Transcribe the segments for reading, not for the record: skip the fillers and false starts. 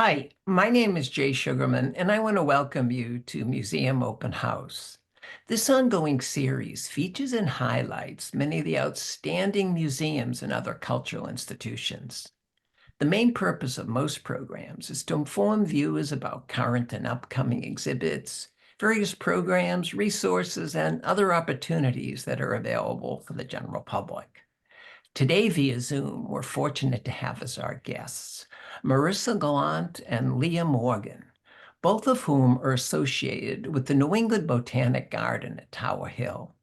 Hi, my name is Jay Sugarman, and I want to welcome you to Museum Open House. This ongoing series features and highlights many of the outstanding museums and other cultural institutions. The main purpose of most programs is to inform viewers about current and upcoming exhibits, various programs, resources, and other opportunities that are available for the general public. Today, via Zoom, we're fortunate to have as our guests Marissa Gallant and Leah Morgan, both of whom are associated with the New England Botanic Garden at Tower Hill.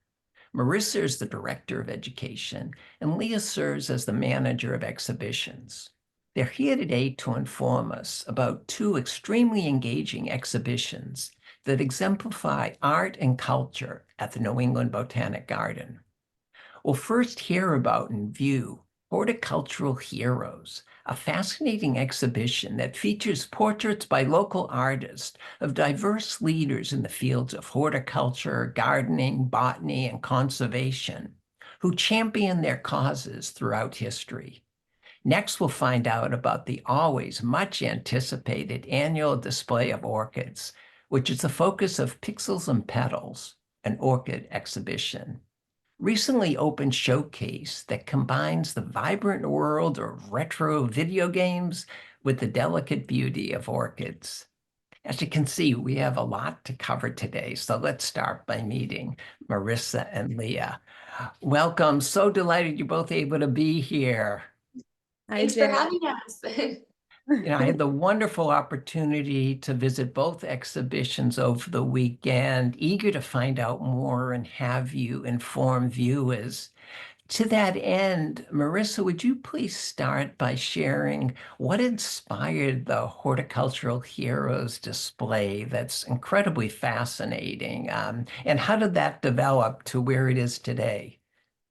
Marissa is the Director of Education, and Leah serves as the Manager of Exhibitions. They're here today to inform us about two extremely engaging exhibitions that exemplify art and culture at the New England Botanic Garden. We'll first hear about and view Horticultural Heroes, a fascinating exhibition that features portraits by local artists of diverse leaders in the fields of horticulture, gardening, botany, and conservation, who champion their causes throughout history. Next, we'll find out about the always much anticipated annual display of orchids, which is the focus of Pixels and Petals, an orchid exhibition recently opened showcase that combines the vibrant world of retro video games with the delicate beauty of orchids. As you can see, we have a lot to cover today, so let's start by meeting Marissa and Leah. Welcome. So delighted you're both able to be here. Hi, Thanks for Jay. having us. I had the wonderful opportunity to visit both exhibitions over the weekend, eager to find out more and have you inform viewers. To that end, Marissa, would you please start by sharing what inspired the Horticultural Heroes display that's incredibly fascinating, and how did that develop to where it is today?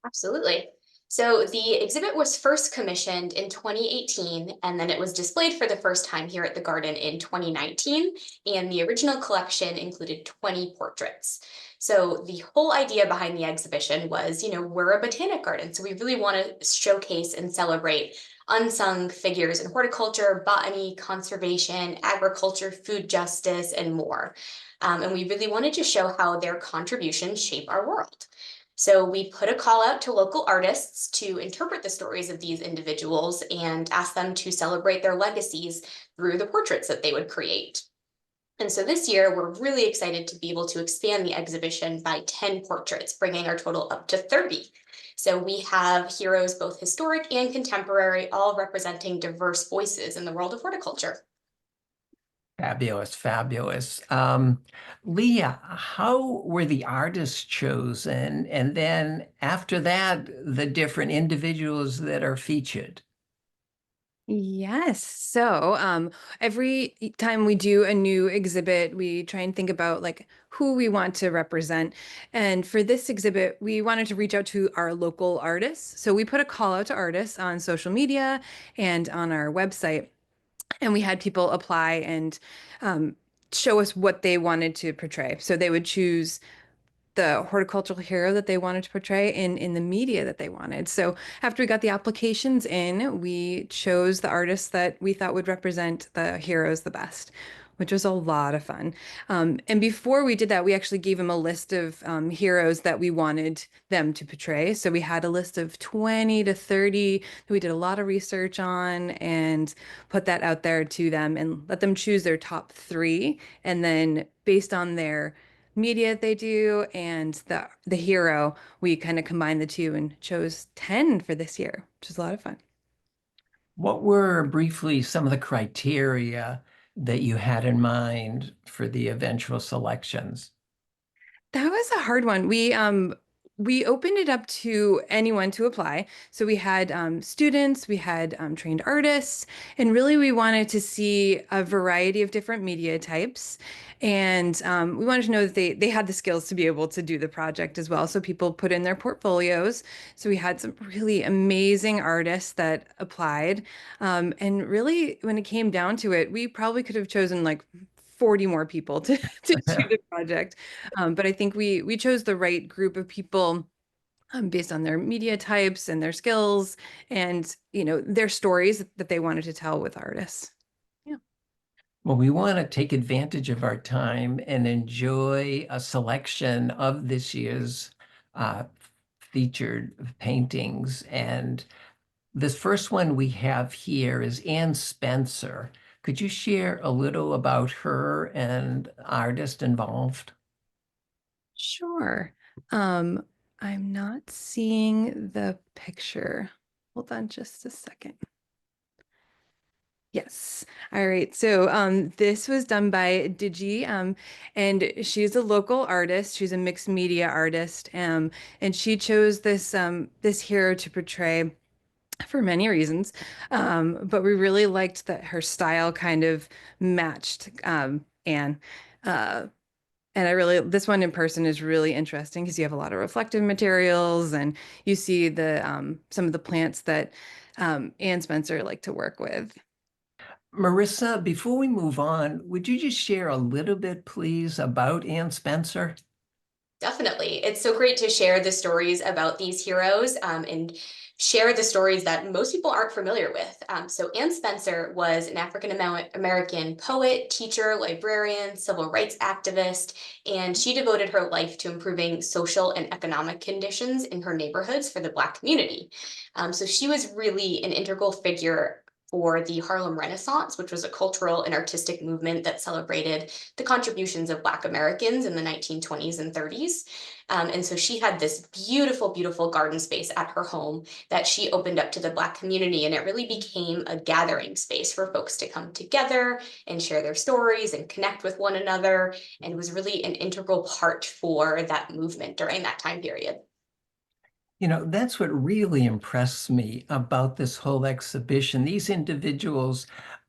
Absolutely. So the exhibit was first commissioned in 2018, and then it was displayed for the first time here at the garden in 2019. And the original collection included 20 portraits. So the whole idea behind the exhibition was, we're a botanic garden, so we really want to showcase and celebrate unsung figures in horticulture, botany, conservation, agriculture, food justice, and more. And we really wanted to show how their contributions shape our world. So we put a call out to local artists to interpret the stories of these individuals and ask them to celebrate their legacies through the portraits that they would create. And so this year, we're really excited to be able to expand the exhibition by 10 portraits, bringing our total up to 30. So we have heroes, both historic and contemporary, all representing diverse voices in the world of horticulture. Fabulous, fabulous. Leah, how were the artists chosen? And then after that, the different individuals that are featured? Yes. So every time we do a new exhibit, we try and think about like who we want to represent. And for this exhibit, we wanted to reach out to our local artists. So we put a call out to artists on social media and on our website. And we had people apply and show us what they wanted to portray. So they would choose the horticultural hero that they wanted to portray in the media that they wanted. So after we got the applications in, we chose the artists that we thought would represent the heroes the best, which was a lot of fun. And before we did that, we actually gave them a list of heroes that we wanted them to portray. So we had a list of 20 to 30 that we did a lot of research on and put that out there to them and let them choose their top three. And then based on their media they do and the hero, we kind of combined the two and chose 10 for this year, which is a lot of fun. What were briefly some of the criteria that you had in mind for the eventual selections? That was a hard one. We opened it up to anyone to apply. So we had students, we had trained artists, and really we wanted to see a variety of different media types. And we wanted to know that they had the skills to be able to do the project as well. So people put in their portfolios. So we had some really amazing artists that applied. And really, when it came down to it, we probably could have chosen like 40 more people to do the project. But I think we chose the right group of people based on their media types and their skills and, their stories that they wanted to tell with artists. Yeah. Well, we want to take advantage of our time and enjoy a selection of this year's uh, featured paintings. And this first one we have here is Anne Spencer. Could you share a little about her and artist involved? Sure. Um, I'm not seeing the picture. Hold on just a second. Yes. All right. So this was done by Digi, and she's a local artist. She's a mixed media artist, and she chose this hero to portray for many reasons. But we really liked that her style kind of matched Anne. Uh, and this one in person is really interesting because you have a lot of reflective materials and you see the some of the plants that Anne Spencer liked to work with. Marissa, before we move on, would you just share a little bit, please, about Anne Spencer? Definitely. It's so great to share the stories about these heroes and share the stories that most people aren't familiar with. So Anne Spencer was an African American poet, teacher, librarian, civil rights activist, and she devoted her life to improving social and economic conditions in her neighborhoods for the Black community. So she was really an integral figure for the Harlem Renaissance, which was a cultural and artistic movement that celebrated the contributions of Black Americans in the 1920s and 30s. And so she had this beautiful, beautiful garden space at her home that she opened up to the Black community. And it really became a gathering space for folks to come together and share their stories and connect with one another. And it was really an integral part for that movement during that time period. You know, that's what really impressed me about this whole exhibition. These individuals,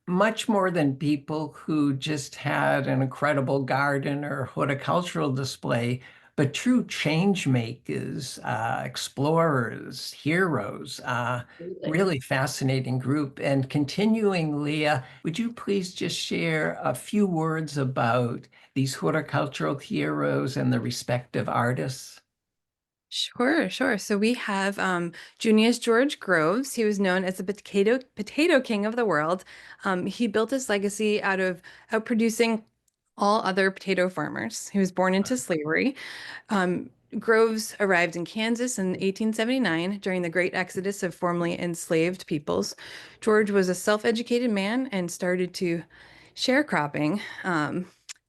much more than people who just had an incredible garden or horticultural display, but true change makers, explorers, heroes, Absolutely. really fascinating group. And continuing, Leah, would you please just share a few words about these horticultural heroes and the respective artists? Sure, sure. So we have Junius George Groves. He was known as the potato king of the world. He built his legacy out of outproducing all other potato farmers. He was born into slavery. Groves arrived in Kansas in 1879 during the Great Exodus of formerly enslaved peoples. George was a self-educated man and started to sharecropping.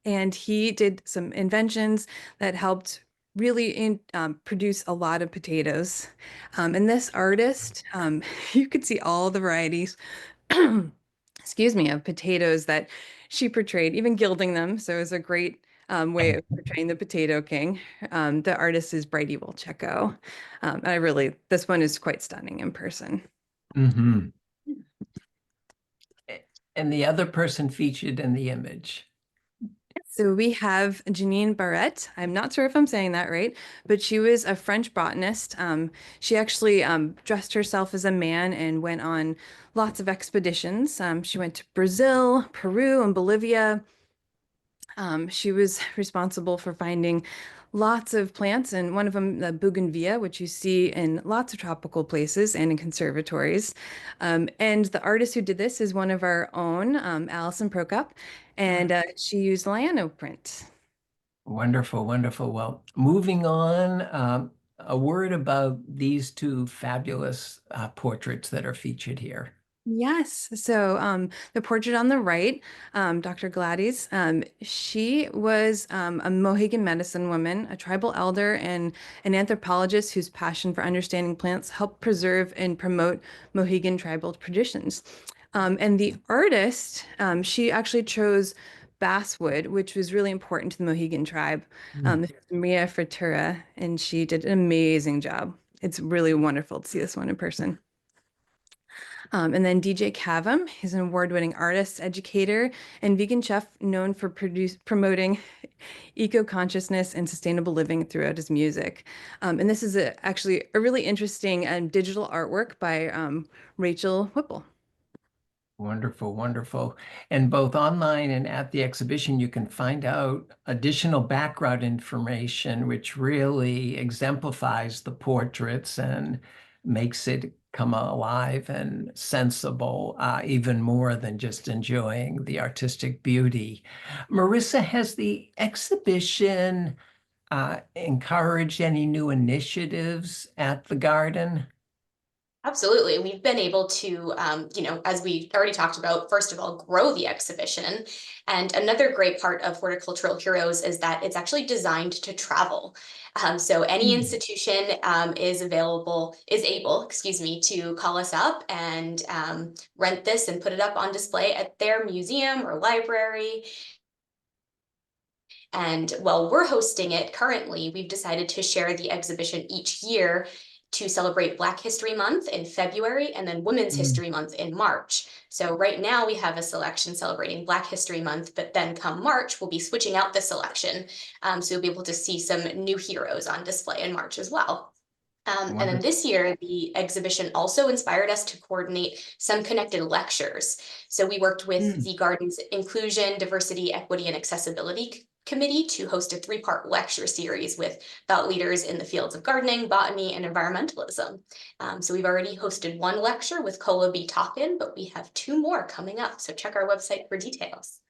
And he did some inventions that helped really produce a lot of potatoes. And this artist, you could see all the varieties, excuse me, of potatoes that she portrayed, even gilding them. So it was a great way of portraying the Potato King. The artist is Brady Wolcheco. This one is quite stunning in person. Mhm. And the other person featured in the image. So we have Janine Barrette. I'm not sure if I'm saying that right, but she was a French botanist. She actually dressed herself as a man and went on lots of expeditions. She went to Brazil, Peru, and Bolivia. She was responsible for finding lots of plants, and one of them, the bougainvillea, which you see in lots of tropical places and in conservatories. And the artist who did this is one of our own, Alison Prokop, and she used Liano print. Wonderful, wonderful. Well, moving on, a word about these two fabulous portraits that are featured here. Yes. So the portrait on the right, Dr. Gladys, she was a Mohegan medicine woman, a tribal elder, and an anthropologist whose passion for understanding plants helped preserve and promote Mohegan tribal traditions. And the artist, she actually chose basswood, which was really important to the Mohegan tribe. This is Maria Fritura, and she did an amazing job. It's really wonderful to see this one in person. And then DJ Cavum, he's an award-winning artist, educator, and vegan chef known for promoting eco-consciousness and sustainable living throughout his music. And this is actually a really interesting digital artwork by Rachel Whipple. Wonderful, wonderful. And both online and at the exhibition, you can find out additional background information, which really exemplifies the portraits and makes it come alive and sensible, even more than just enjoying the artistic beauty. Marissa, has the exhibition encouraged any new initiatives at the garden? Absolutely. We've been able to, as we already talked about, first of all, grow the exhibition. And another great part of Horticultural Heroes is that it's actually designed to travel. So any institution is able, excuse me, to call us up and rent this and put it up on display at their museum or library. And while we're hosting it currently, we've decided to share the exhibition each year to celebrate Black History Month in February and then Women's History Month in March. So right now we have a selection celebrating Black History Month, but then come March, we'll be switching out the selection. So you'll be able to see some new heroes on display in March as well. And then this year, the exhibition also inspired us to coordinate some connected lectures. So we worked with the garden's Inclusion, Diversity, Equity, and Accessibility Committee to host a 3-part lecture series with thought leaders in the fields of gardening, botany, and environmentalism. So we've already hosted 1 lecture with Kola B. Talkin, but we have 2 more coming up. So check our website for details.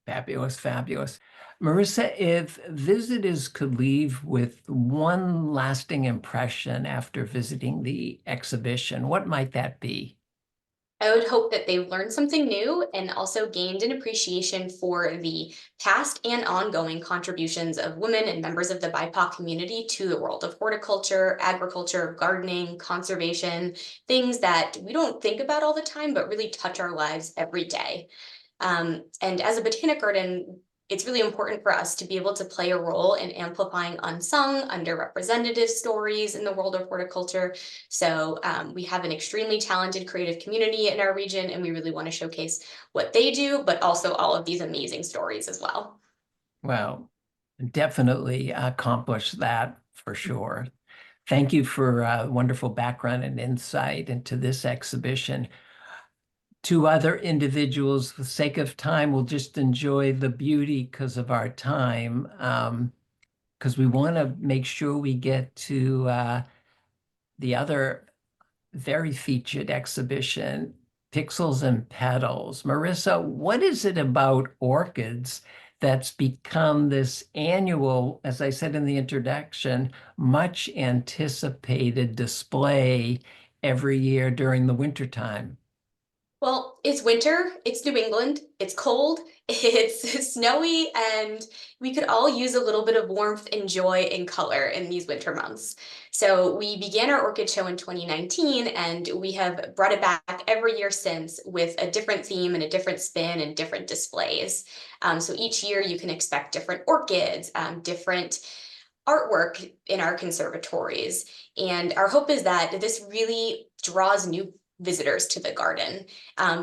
Fabulous, fabulous. Marissa, if visitors could leave with one lasting impression after visiting the exhibition, what might that be? I would hope that they've learned something new and also gained an appreciation for the past and ongoing contributions of women and members of the BIPOC community to the world of horticulture, agriculture, gardening, conservation, things that we don't think about all the time, but really touch our lives every day. And as a botanic garden, it's really important for us to be able to play a role in amplifying unsung, underrepresented stories in the world of horticulture. So we have an extremely talented creative community in our region, and we really want to showcase what they do, but also all of these amazing stories as well. Well, definitely accomplish that for sure. Thank you for wonderful background and insight into this exhibition. To other individuals, for the sake of time, we'll just enjoy the beauty because of our time, because we want to make sure we get to the other very featured exhibition, Pixels and Petals. Marissa, what is it about orchids that's become this annual, as I said in the introduction, much anticipated display every year during the wintertime? Well, it's winter, it's New England, it's cold, it's snowy, and we could all use a little bit of warmth and joy and color in these winter months. So we began our orchid show in 2019, and we have brought it back every year since with a different theme and a different spin and different displays. So each year you can expect different orchids, different artwork in our conservatories. And our hope is that this really draws new visitors to the garden,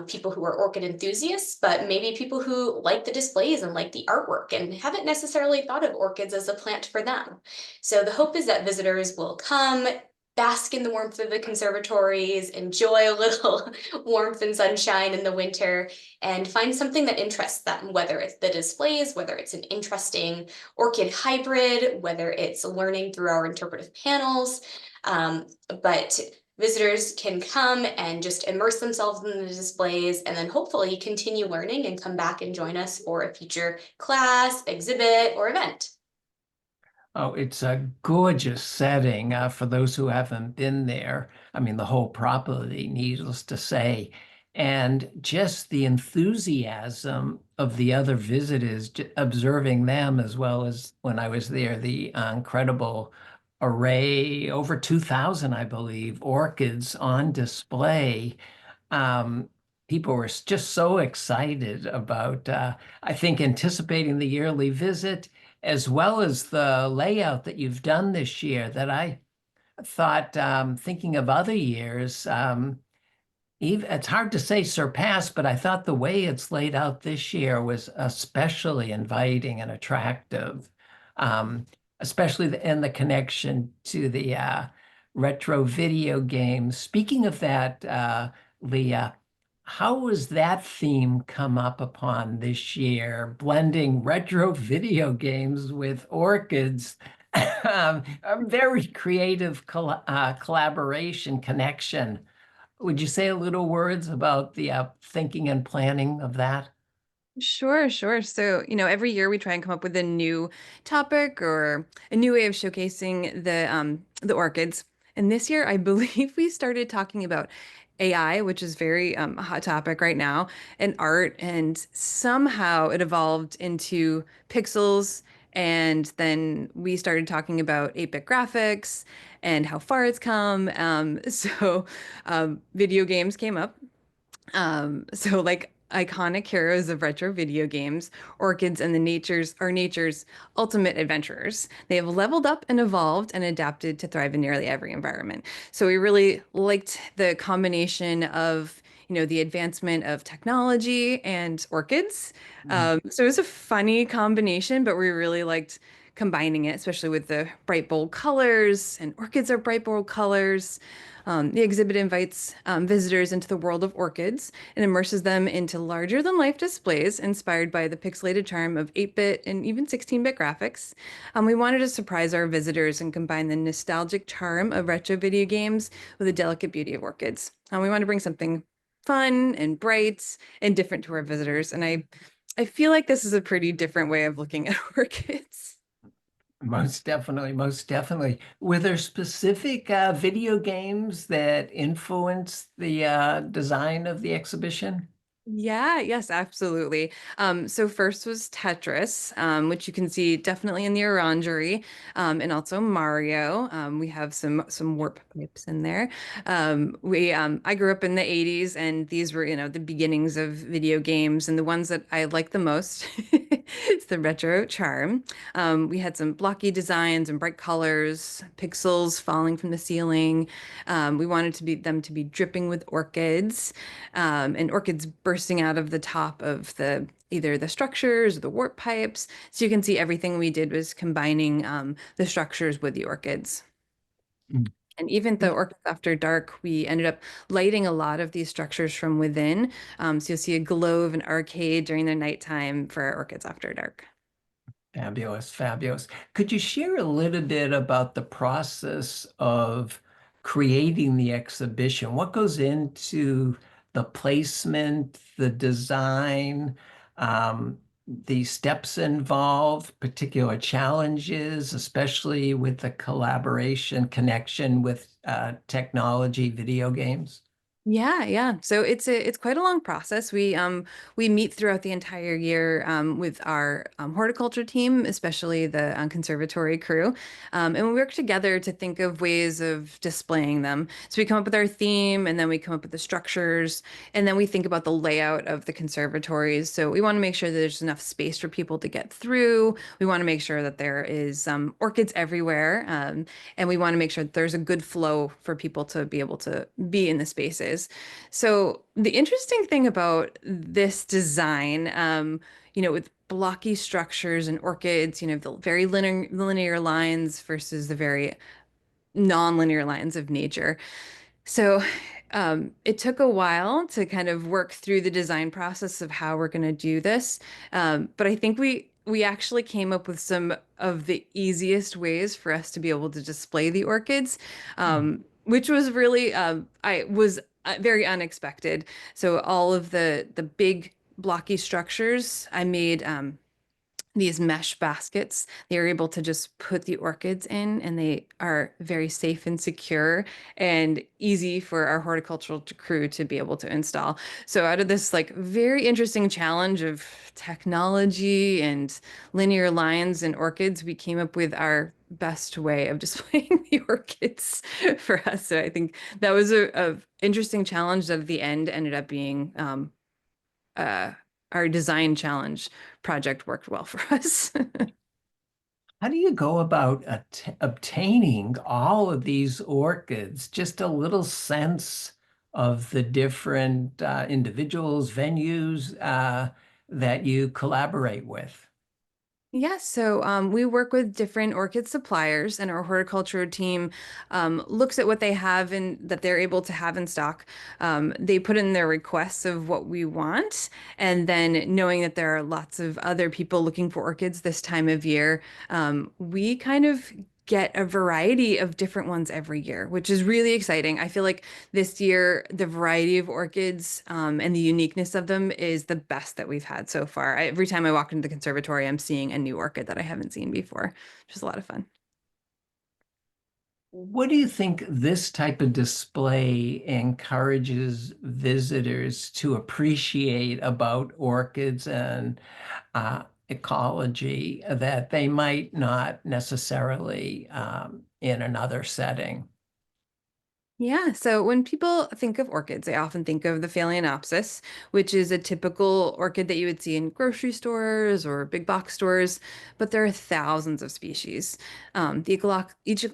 people who are orchid enthusiasts, but maybe people who like the displays and like the artwork and haven't necessarily thought of orchids as a plant for them. So the hope is that visitors will come, bask in the warmth of the conservatories, enjoy a little warmth and sunshine in the winter, and find something that interests them, whether it's the displays, whether it's an interesting orchid hybrid, whether it's learning through our interpretive panels. But visitors can come and just immerse themselves in the displays and then hopefully continue learning and come back and join us for a future class, exhibit, or event. Oh, it's a gorgeous setting for those who haven't been there. I mean, the whole property, needless to say. And just the enthusiasm of the other visitors, observing them as well as when I was there, the incredible array, over 2,000, I believe, orchids on display. Um, People were just so excited about, I think, anticipating the yearly visit, as well as the layout that you've done this year that I thought, thinking of other years, even, it's hard to say surpassed, but I thought the way it's laid out this year was especially inviting and attractive, um, especially in the connection to the retro video games. Speaking of that, Leah, how was that theme come up upon this year, blending retro video games with orchids? A very creative collaboration connection. Would you say a little words about the thinking and planning of that? Sure, sure. So, every year we try and come up with a new topic or a new way of showcasing the orchids. And this year, I believe we started talking about AI, which is very a hot topic right now, and art. And somehow it evolved into pixels. And then we started talking about 8-bit graphics and how far it's come. Video games came up. So like iconic heroes of retro video games, orchids and the natures are nature's ultimate adventurers. They have leveled up and evolved and adapted to thrive in nearly every environment. So we really liked the combination of, the advancement of technology and orchids. Mhm. So it was a funny combination, but we really liked combining it, especially with the bright, bold colors, and orchids are bright, bold colors. The exhibit invites visitors into the world of orchids and immerses them into larger than life displays inspired by the pixelated charm of 8-bit and even 16-bit graphics. We wanted to surprise our visitors and combine the nostalgic charm of retro video games with the delicate beauty of orchids. We want to bring something fun and bright and different to our visitors. And I feel like this is a pretty different way of looking at orchids. Most definitely, most definitely. Were there specific video games that influenced the design of the exhibition? Yeah, yes, absolutely. So first was Tetris, which you can see definitely in the orangery, and also Mario. We have some warp pipes in there. I grew up in the 80s, and these were, the beginnings of video games, and the ones that I like the most. It's the retro charm. We had some blocky designs and bright colors, pixels falling from the ceiling. We wanted them to be dripping with orchids, and orchids bursting out of the top of either the structures or the warp pipes. So you can see everything we did was combining the structures with the orchids. Mm. And even the orchids after dark, we ended up lighting a lot of these structures from within. So you'll see a glow of an arcade during the nighttime for our orchids after dark. Fabulous, fabulous. Could you share a little bit about the process of creating the exhibition? What goes into the placement, the design, the steps involved, particular challenges, especially with the collaboration connection with technology, video games? Yeah, yeah. So it's quite a long process. We meet throughout the entire year with our horticulture team, especially the conservatory crew, and we work together to think of ways of displaying them. So we come up with our theme, and then we come up with the structures, and then we think about the layout of the conservatories. So we want to make sure that there's enough space for people to get through. We want to make sure that there is orchids everywhere, and we want to make sure that there's a good flow for people to be able to be in the spaces. So the interesting thing about this design, with blocky structures and orchids, the very linear lines versus the very non-linear lines of nature. So it took a while to kind of work through the design process of how we're going to do this. But I think we actually came up with some of the easiest ways for us to be able to display the orchids, which was really I was very unexpected. So all of the big blocky structures, I made these mesh baskets. They are able to just put the orchids in, and they are very safe and secure and easy for our horticultural crew to be able to install. So out of this like very interesting challenge of technology and linear lines and orchids, we came up with our best way of displaying the orchids for us. So I think that was a interesting challenge that at the end ended up being uh, our design challenge project worked well for us. How do you go about obtaining all of these orchids? Just a little sense of the different individuals, venues that you collaborate with. Yes, so we work with different orchid suppliers, and our horticulture team looks at what they have and that they're able to have in stock. They put in their requests of what we want, and then knowing that there are lots of other people looking for orchids this time of year, we kind of get a variety of different ones every year, which is really exciting. I feel like this year, the variety of orchids and the uniqueness of them is the best that we've had so far. Every time I walk into the conservatory, I'm seeing a new orchid that I haven't seen before, which is a lot of fun. What do you think this type of display encourages visitors to appreciate about orchids and ecology that they might not necessarily in another setting? Yeah, so when people think of orchids, they often think of the Phalaenopsis, which is a typical orchid that you would see in grocery stores or big box stores, but there are thousands of species. Each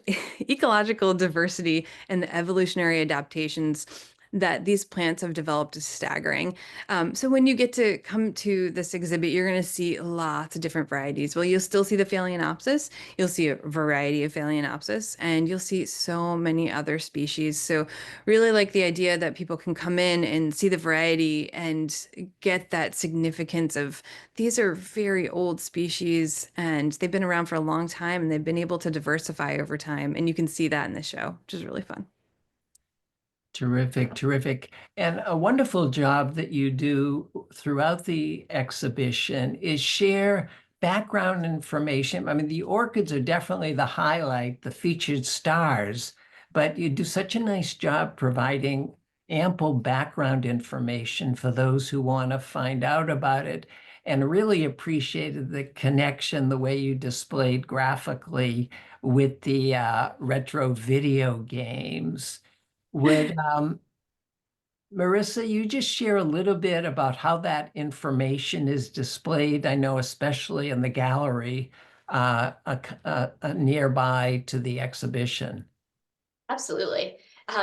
ecological diversity and the evolutionary adaptations that these plants have developed is staggering. So when you get to come to this exhibit, you're going to see lots of different varieties. Well, you'll still see the Phalaenopsis, you'll see a variety of Phalaenopsis, and you'll see so many other species. So really like the idea that people can come in and see the variety and get that significance of these are very old species and they've been around for a long time and they've been able to diversify over time. And you can see that in the show, which is really fun. Terrific, terrific. And a wonderful job that you do throughout the exhibition is share background information. I mean, the orchids are definitely the highlight, the featured stars, but you do such a nice job providing ample background information for those who want to find out about it. And really appreciated the connection, the way you displayed graphically with the retro video games. Would Marissa, you just share a little bit about how that information is displayed? I know especially in the gallery nearby to the exhibition. Absolutely.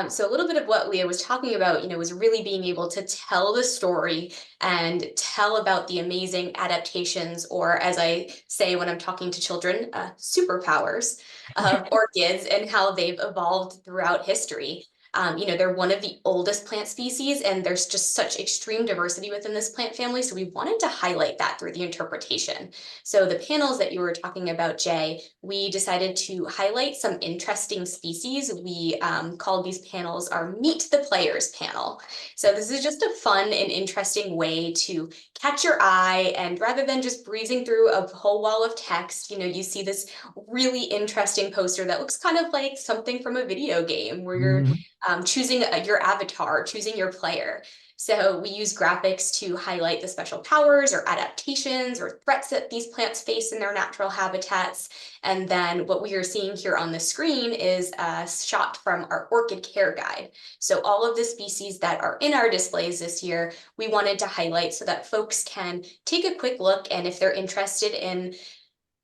So a little bit of what Leah was talking about, was really being able to tell the story and tell about the amazing adaptations, or as I say when I'm talking to children, superpowers of orchids and how they've evolved throughout history. They're one of the oldest plant species, and there's just such extreme diversity within this plant family. So we wanted to highlight that through the interpretation. So the panels that you were talking about, Jay, we decided to highlight some interesting species. We called these panels our Meet the Players panel. So this is just a fun and interesting way to catch your eye, and rather than just breezing through a whole wall of text, you see this really interesting poster that looks kind of like something from a video game where you're Mhm. choosing your avatar, choosing your player. So we use graphics to highlight the special powers or adaptations or threats that these plants face in their natural habitats. And then what we are seeing here on the screen is a shot from our orchid care guide. So all of the species that are in our displays this year, we wanted to highlight so that folks can take a quick look, and if they're interested in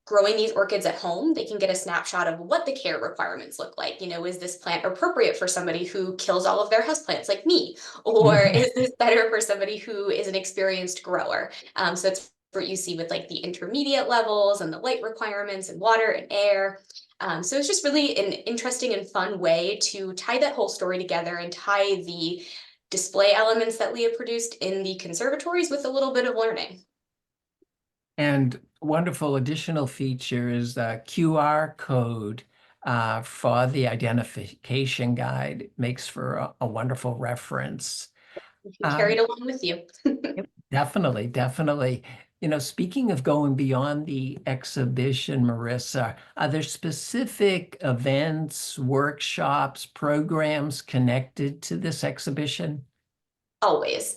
growing these orchids at home, they can get a snapshot of what the care requirements look like. Is this plant appropriate for somebody who kills all of their houseplants like me? Or is this better for somebody who is an experienced grower? So it's what you see with like the intermediate levels and the light requirements and water and air. So it's just really an interesting and fun way to tie that whole story together and tie the display elements that Leah produced in the conservatories with a little bit of learning. And wonderful additional feature is a QR code for the identification guide. It makes for a wonderful reference. You can carry it along with you. Yep, definitely, definitely. Speaking of going beyond the exhibition, Marissa, are there specific events, workshops, programs connected to this exhibition? Always.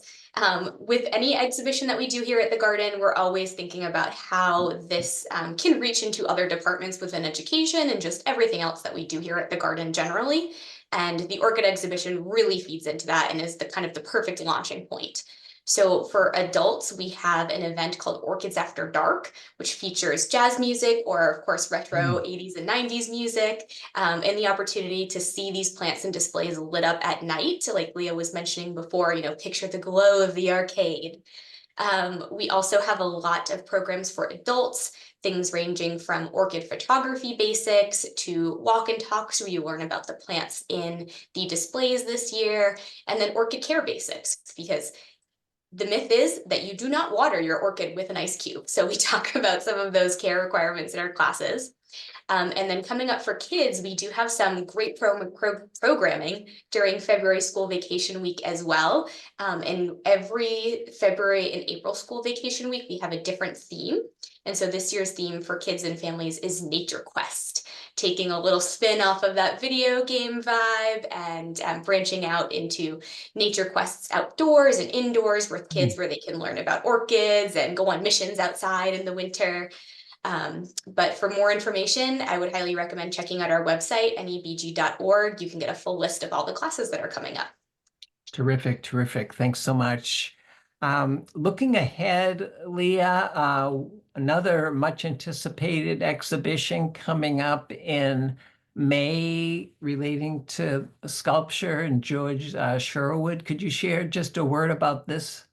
With any exhibition that we do here at the garden, we're always thinking about how this can reach into other departments within education and just everything else that we do here at the garden generally. And the Orchid Exhibition really feeds into that and is the kind of the perfect launching point. So for adults, we have an event called Orchids After Dark, which features jazz music or, of course, retro 80s and 90s music, and the opportunity to see these plants and displays lit up at night. Like Leah was mentioning before, picture the glow of the arcade. We also have a lot of programs for adults, things ranging from orchid photography basics to walk and talks where you learn about the plants in the displays this year, and then orchid care basics, because the myth is that you do not water your orchid with an ice cube. So we talk about some of those care requirements in our classes. And then coming up for kids, we do have some great programming during February school vacation week as well. And every February and April school vacation week, we have a different theme. And so this year's theme for kids and families is Nature Quest, taking a little spin off of that video game vibe and branching out into nature quests outdoors and indoors with kids where they can learn about orchids and go on missions outside in the winter. But for more information, I would highly recommend checking out our website, nebg.org. You can get a full list of all the classes that are coming up. Terrific, terrific. Thanks so much. Looking ahead, Leah, another much anticipated exhibition coming up in May relating to sculpture and George Sherwood. Could you share just a word about this?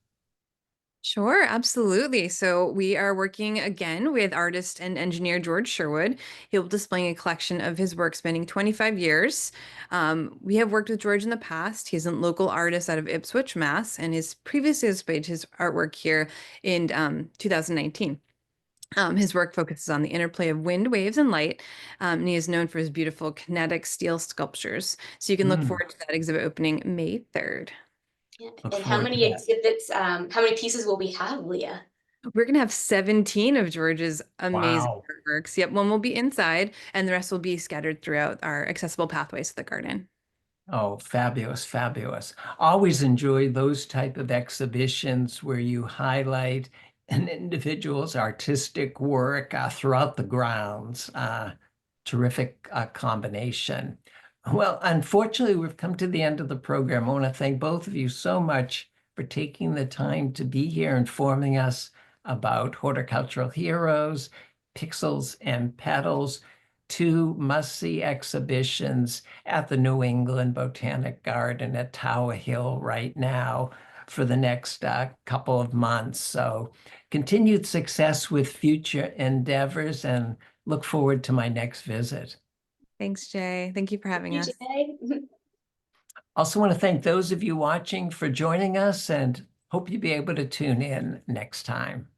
Sure, absolutely. So we are working again with artist and engineer George Sherwood. He'll be displaying a collection of his work spanning 25 years. We have worked with George in the past. He's a local artist out of Ipswich, Mass, and has previously displayed his artwork here in 2019. His work focuses on the interplay of wind, waves, and light, and he is known for his beautiful kinetic steel sculptures. So you can look forward to that exhibit opening May 3rd. Yeah. Look And how forward to many that. exhibits, how many pieces will we have, Leah? We're going to have 17 of George's amazing Wow. artworks. Yep, one will be inside, and the rest will be scattered throughout our accessible pathways to the garden. Oh, fabulous, fabulous. Always enjoy those type of exhibitions where you highlight an individual's artistic work throughout the grounds. Terrific combination. Well, unfortunately, we've come to the end of the program. I want to thank both of you so much for taking the time to be here informing us about Horticultural Heroes, Pixels and Petals, two must-see exhibitions at the New England Botanic Garden at Tower Hill right now for the next couple of months. So continued success with future endeavors and look forward to my next visit. Thanks, Jay. Thank you for having us. Also want to thank those of you watching for joining us and hope you'll be able to tune in next time.